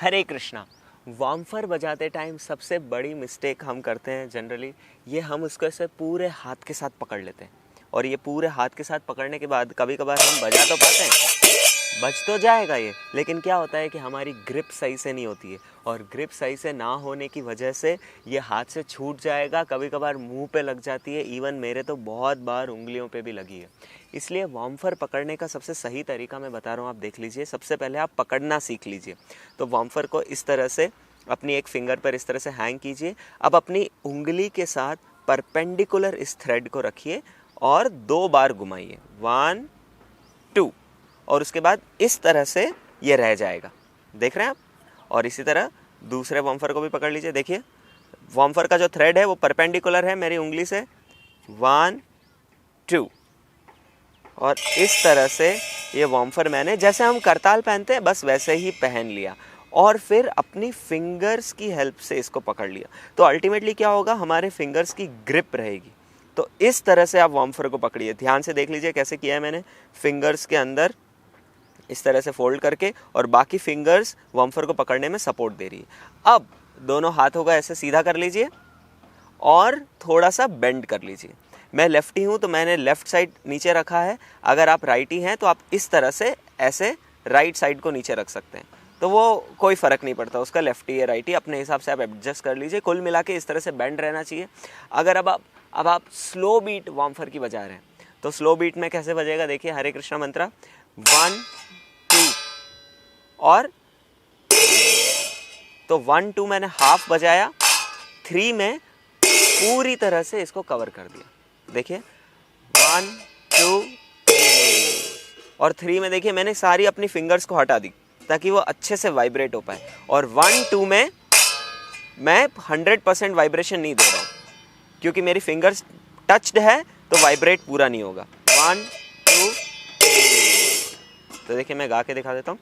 हरे कृष्णा। वामफर बजाते टाइम सबसे बड़ी मिस्टेक हम करते हैं जनरली, ये हम उसको ऐसे पूरे हाथ के साथ पकड़ लेते हैं। और ये पूरे हाथ के साथ पकड़ने के बाद कभी कभार हम बजा तो पाते हैं, बज तो जाएगा ये, लेकिन क्या होता है कि हमारी ग्रिप सही से नहीं होती है। और ग्रिप सही से ना होने की वजह से ये हाथ से छूट जाएगा, कभी कभार मुंह पे लग जाती है। इवन मेरे तो बहुत बार उंगलियों पे भी लगी है। इसलिए वार्मफर पकड़ने का सबसे सही तरीका मैं बता रहा हूँ, आप देख लीजिए। सबसे पहले आप पकड़ना सीख लीजिए। तो वार्मफर को इस तरह से अपनी एक फिंगर पर इस तरह से हैंग कीजिए। अब अपनी उंगली के साथ परपेंडिकुलर इस थ्रेड को रखिए और 2 बार घुमाइए, 1 2, और उसके बाद इस तरह से ये रह जाएगा, देख रहे हैं आप। और इसी तरह दूसरे वार्मफर को भी पकड़ लीजिए। देखिए वार्मफर का जो थ्रेड है वो परपेंडिकुलर है मेरी उंगली से, 1 2, और इस तरह से ये वार्मफर मैंने, जैसे हम करताल पहनते हैं बस वैसे ही पहन लिया। और फिर अपनी फिंगर्स की हेल्प से इसको पकड़ लिया। तो अल्टीमेटली क्या होगा, हमारे फिंगर्स की ग्रिप रहेगी। तो इस तरह से आप वार्मफर को पकड़िए। ध्यान से देख लीजिए कैसे किया है मैंने। फिंगर्स के अंदर इस तरह से फोल्ड करके, और बाकी फिंगर्स वार्मफर को पकड़ने में सपोर्ट दे रही है। अब दोनों हाथों को ऐसे सीधा कर लीजिए और थोड़ा सा बेंड कर लीजिए। मैं लेफ्टी हूँ तो मैंने लेफ्ट साइड नीचे रखा है। अगर आप राइटी हैं तो आप इस तरह से ऐसे राइट साइड को नीचे रख सकते हैं। तो वो कोई फ़र्क नहीं पड़ता उसका, लेफ्टी या राइटी अपने हिसाब से आप एडजस्ट कर लीजिए। कुल मिला के इस तरह से बेंड रहना चाहिए। अगर अब आप स्लो बीट वार्मफर की बजा रहे हैं तो स्लो बीट में कैसे बजेगा, देखिए हरे कृष्णा मंत्रा, 1 2 और तो 1 2 मैंने हाफ बजाया, 3 में पूरी तरह से इसको कवर कर दिया। देखिए 1 2 और 3 में देखिए मैंने सारी अपनी फिंगर्स को हटा दी ताकि वो अच्छे से वाइब्रेट हो पाए। और 1 2 में मैं 100% वाइब्रेशन नहीं दे रहा हूँ क्योंकि मेरी फिंगर्स टच्ड है तो वाइब्रेट पूरा नहीं होगा। 1 2 तो देखिए मैं गा के दिखा देता हूँ।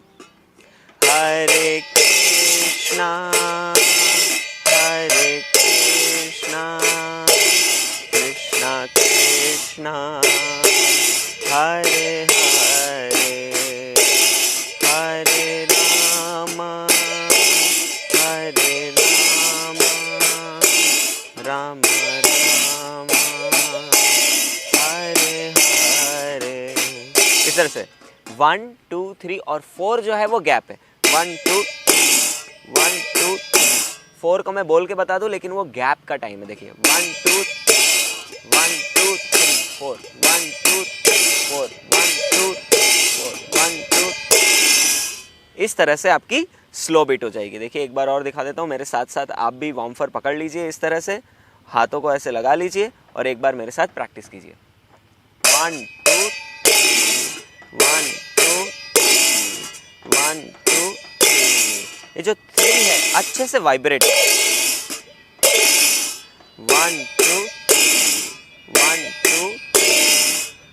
हरे कृष्णा कृष्णा कृष्णा हरे हरे, हरे राम राम राम हरे हरे। इस तरह से 1 2 3 और 4 जो है वो गैप है। 1 2 1 2 4 को मैं बोल के बता दूं, लेकिन वो गैप का टाइम है। देखिए 1 2 1 2 3 4 1 2 3 4 1 2 4 1 2। इस तरह से आपकी स्लो बीट हो जाएगी। देखिए एक बार और दिखा देता हूँ, मेरे साथ साथ आप भी वार्मफर पकड़ लीजिए। इस तरह से हाथों को ऐसे लगा लीजिए और एक बार मेरे साथ प्रैक्टिस कीजिए। 1 2 1 2 1 2 ये जो 3 है अच्छे से वाइब्रेट। 1 2 1 2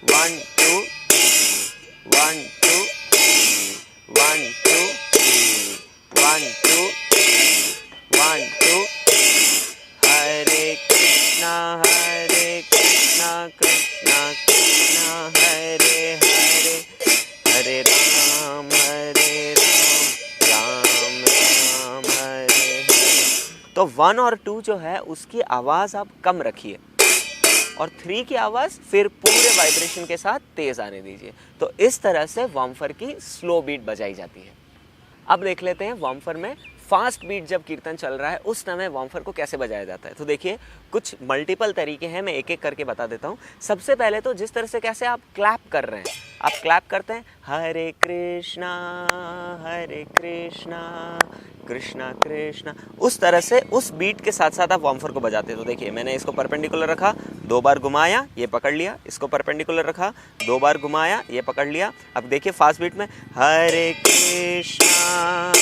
1 2 1 2 1 2 1 2 1 2। हरे कृष्णा कृष्णा कृष्णा हरे हरे, हरे राम राम राम हरे हरे। तो 1 और 2 जो है उसकी आवाज़ आप कम रखिए और 3 की आवाज़ फिर पूरे वाइब्रेशन के साथ तेज़ आने दीजिए। तो इस तरह से वार्मफर की स्लो बीट बजाई जाती है। अब देख लेते हैं वार्मफर में फास्ट बीट जब कीर्तन चल रहा है उस समय वार्मफर को कैसे बजाया जाता है। तो देखिए कुछ मल्टीपल तरीके हैं, मैं एक एक करके बता देता हूँ। सबसे पहले तो जिस तरह से कैसे आप क्लैप कर रहे हैं, आप क्लैप करते हैं हरे कृष्णा कृष्णा कृष्णा, उस तरह से उस बीट के साथ साथ आप वार्मफर को बजाते हैं। तो देखिए मैंने इसको परपेंडिकुलर रखा, 2 बार घुमाया, ये पकड़ लिया। इसको परपेंडिकुलर रखा, 2 बार घुमाया, ये पकड़ लिया। अब देखिए फास्ट बीट में हरे कृष्णा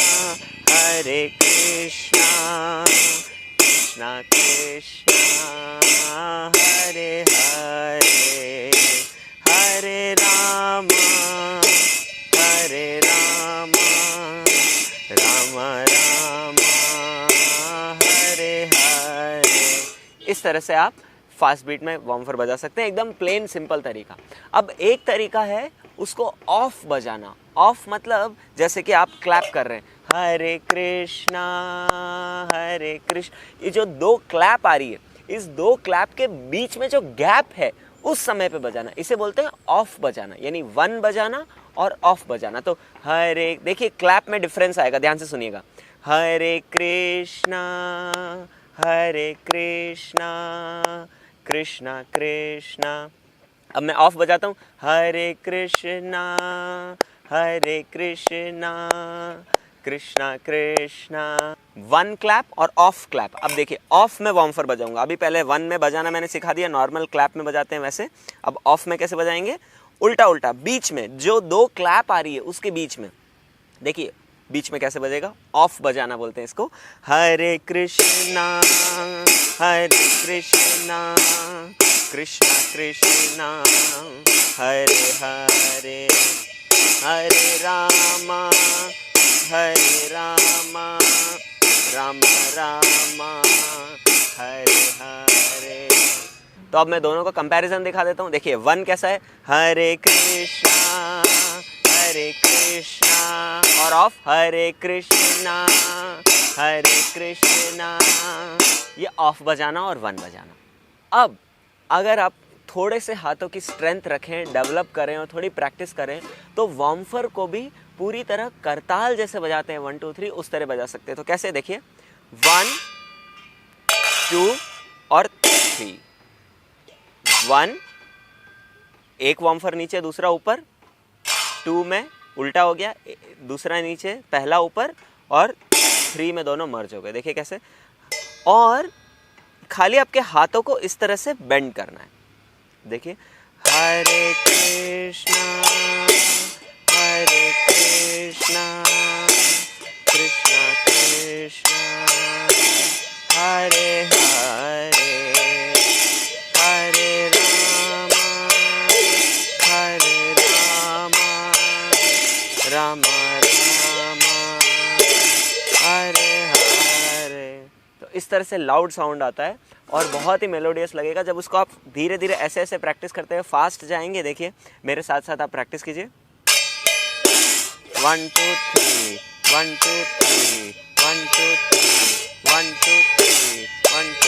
कृष्णा कृष्णा हरे हरे, हरे राम राम राम हरे हरे। इस तरह से आप फास्ट बीट में वार्मफर बजा सकते हैं, एकदम प्लेन सिंपल तरीका। अब एक तरीका है उसको ऑफ बजाना। ऑफ मतलब जैसे कि आप क्लैप कर रहे हैं, हरे कृष्णा हरे कृष्ण, ये जो दो क्लैप आ रही है, इस दो क्लैप के बीच में जो गैप है उस समय पे बजाना, इसे बोलते हैं ऑफ बजाना, यानी वन बजाना और ऑफ बजाना। तो हरे, देखिए क्लैप में डिफरेंस आएगा, ध्यान से सुनिएगा, हरे कृष्णा कृष्णा कृष्णा। अब मैं ऑफ बजाता हूँ, हरे कृष्णा कृष्णा कृष्णा, वन क्लैप और ऑफ क्लैप। अब देखिए ऑफ में वार्म फॉर बजाऊंगा, अभी पहले वन में बजाना मैंने सिखा दिया, नॉर्मल क्लैप में बजाते हैं वैसे। अब ऑफ में कैसे बजाएंगे, उल्टा उल्टा, बीच में जो दो क्लैप आ रही है उसके बीच में, देखिए बीच में कैसे बजेगा, ऑफ बजाना बोलते हैं इसको, हरे कृष्णा कृष्णा कृष्णा हरे हरे, हरे रामा राम राम हरे हरे। तो अब मैं दोनों का कंपैरिजन दिखा देता हूँ। देखिए वन कैसा है, हरे कृष्णा और ऑफ हरे कृष्णा। ये ऑफ बजाना और वन बजाना। अब अगर आप थोड़े से हाथों की स्ट्रेंथ रखें, डेवलप करें और थोड़ी प्रैक्टिस करें, तो वार्मफर को भी पूरी तरह करताल जैसे बजाते हैं 1 2 3, उस तरह बजा सकते हैं। तो कैसे, देखिए 1 2 और 3, 1, एक वार्मफर नीचे दूसरा ऊपर, 2 में उल्टा हो गया, दूसरा नीचे पहला ऊपर, और 3 में दोनों मर्ज हो गए। देखिए कैसे, और खाली आपके हाथों को इस तरह से बेंड करना है। देखिए हरे कृष्णा कृष्णा कृष्णा हरे हरे, हरे रामा राम राम हरे हरे। तो इस तरह से लाउड साउंड आता है और बहुत ही मेलोडियस लगेगा जब उसको आप धीरे धीरे ऐसे ऐसे प्रैक्टिस करते हुए फास्ट जाएंगे। देखिए मेरे साथ साथ आप प्रैक्टिस कीजिए, 1 2 3 1 2 3 1 2 3 1 2 3 1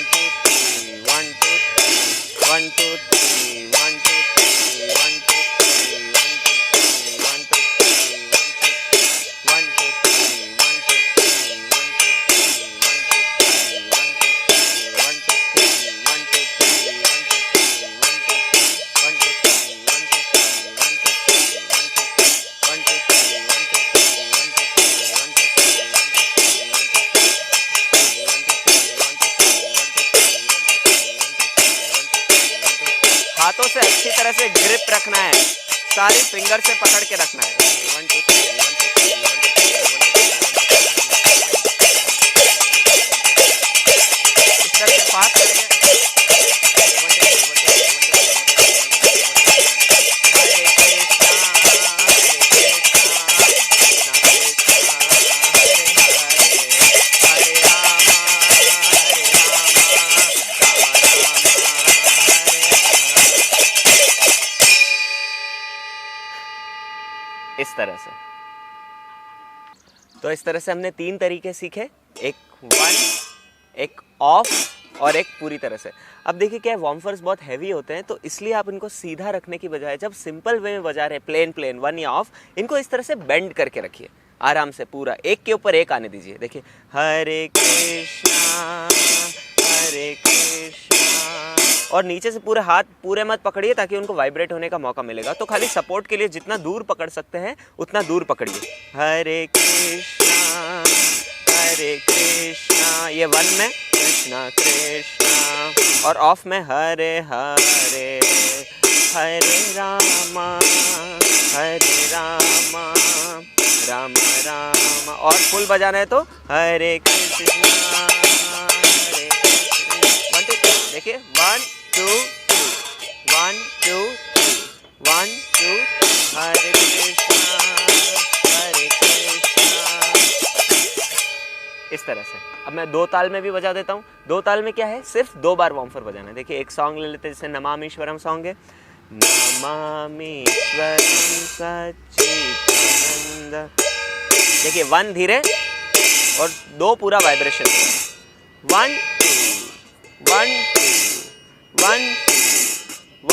2 3 1 2 3 1 2 3 1 2 3 1 2 3 1 2 हाथों से अच्छी तरह से ग्रिप रखना है, सारी फिंगर से पकड़ के रखना है। 1 2 3 1 2 3 1 2 3 1 2 3 इस तरह से फास्ट करेंगे। इस तरह से, तो इस तरह से हमने 3 तरीके सीखे, एक वन, एक ऑफ और एक पूरी तरह से। अब देखिए क्या है, वार्मफर्स बहुत हैवी होते हैं, तो इसलिए आप इनको सीधा रखने की बजाय जब सिंपल वे में बजा रहे हैं, प्लेन वन या ऑफ, इनको इस तरह से बेंड करके रखिए आराम से, पूरा एक के ऊपर एक आने दीजिए। देखिए हरे कृष्णा और नीचे से पूरे हाथ पूरे मत पकड़िए ताकि उनको वाइब्रेट होने का मौका मिलेगा। तो खाली सपोर्ट के लिए जितना दूर पकड़ सकते हैं उतना दूर पकड़िए। हरे कृष्णा, ये वन में कृष्णा कृष्णा, और ऑफ में हरे हरे, हरे रामा राम राम, और फुल बजाना है तो हरे कृष्णा हरे कृष्णा। देखिए 1 2 3 1 2 3 1 2 हरे कृष्णा इस तरह से। अब मैं 2 ताल में भी बजा देता हूँ। 2 ताल में क्या है, सिर्फ 2 बार वार्मफर बजाना है। देखिए एक सॉन्ग ले लेते हैं, जैसे नमामीश्वरम सॉन्ग है, नमामीश्वरं सच्चिदानंद। देखिए 1 धीरे और 2 पूरा वाइब्रेशन। 1 2 1 2 1 2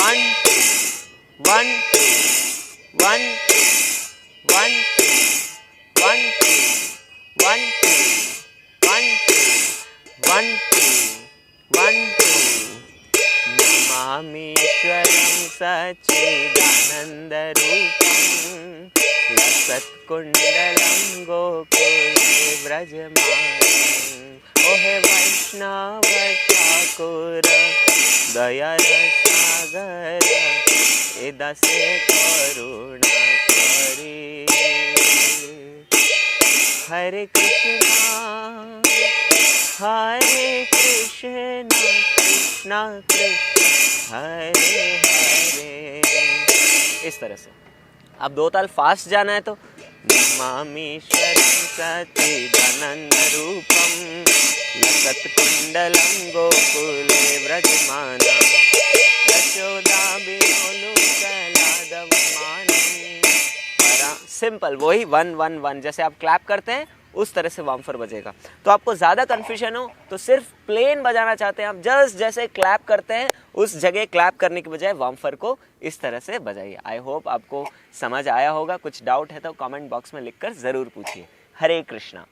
1 2 1 2 1 2 1 2 1 2 1 2 1 2 1 2 1 2। नमामीश्वरं सच्चिदानन्दरूपं लसत्कुण्डलं गोकुले व्रजमानं। ओ हे वैष्णव ठाकुर दयारसागर ए दासे करुणा करी। हरे कृष्णा कृष्णा कृष्ण हरे हरे। इस तरह से। अब 2 ताल फास्ट जाना है तो नमामीश्वरं सच्चिदानन्दरूपं लसत्कुण्डलं गोकुले व्रजमानं यशोदाभिलोलुकलादवमानं। सिंपल वही 1 1 1 जैसे आप क्लैप करते हैं उस तरह से वामफर बजेगा। तो आपको ज़्यादा कन्फ्यूजन हो तो सिर्फ प्लेन बजाना चाहते हैं आप, जस्ट जैसे क्लैप करते हैं उस जगह क्लैप करने के बजाय वामफर को इस तरह से बजाइए। आई होप आपको समझ आया होगा। कुछ डाउट है तो कमेंट बॉक्स में लिखकर ज़रूर पूछिए। हरे कृष्णा।